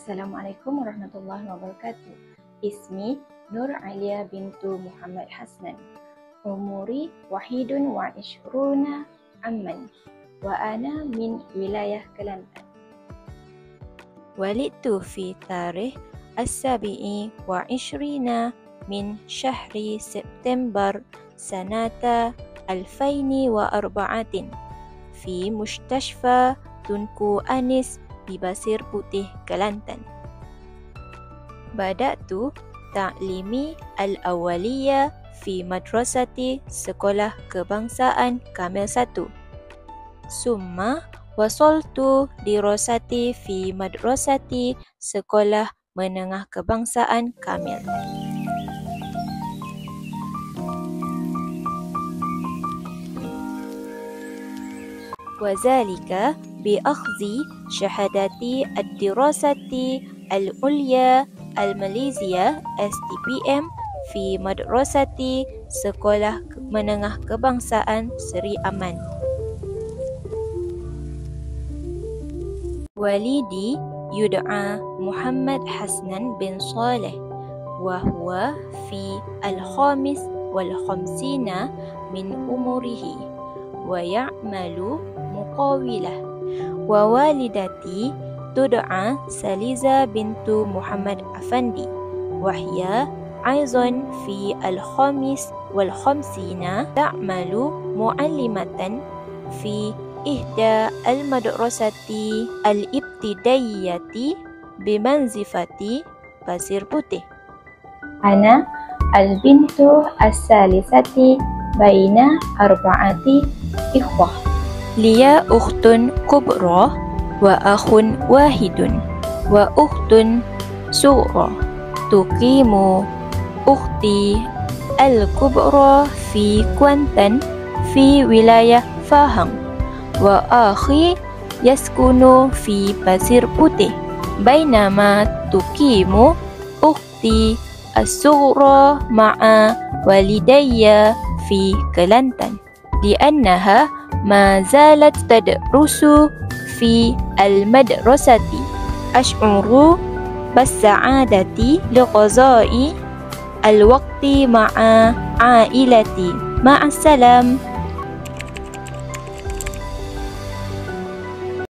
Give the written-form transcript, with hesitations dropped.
Assalamualaikum warahmatullahi wabarakatuh. Ismi Nur Alia bintu Muhammad Hasnan. Umuri wahidun wa ishruna amman. Wa ana min wilayah Kelantan. Walidtu fi tarikh as-sabi'i wa ishrina min syahri September sanata 2004 fi Mustashfa Tunku Anis di Pasir Putih, Kelantan. Bada'tu ta'limi al-awwaliyah fi madrasati Sekolah Kebangsaan Kamil 1. Summa wasoltu dirasati fi madrasati Sekolah Menengah Kebangsaan Kamil. Wazalika biakhzi syahadati ad-dirasati al-ulya al-Malaysia STPM fi madrasati Sekolah Menengah Kebangsaan Seri Aman. Walidi yud'a Muhammad Hasnan bin Saleh wa huwa fi al-khamis wal khamsina min umurihi wa ya'malu muqawilah wa walidati tud'a Saliza bintu Muhammad Afandi wa hiya aizan fi al-khamis wal khamsina ta'malu mu'allimatan fi ihda al-madrasati al-ibtidaiyati bimanzifati Pasir Putih. Ana al-bintu as-salisati baina arba'ati ikhwah. Liya ukhtun kubra wa akhun wahidun wa ukhtun sughra. Tuqimu ukhti al-kubra fi Kuantan fi wilayah Pahang wa akhi yaskunu fi Pasir Putih. Bainama tuqimu ukhti as-sughra ma'a walidayya fi Kelantan li'annaha ma zalat tadrusu fi al-madrasati. Ash'uru bis-sa'adati liqada'i al-waqti ma'a ailati. Ma'assalam.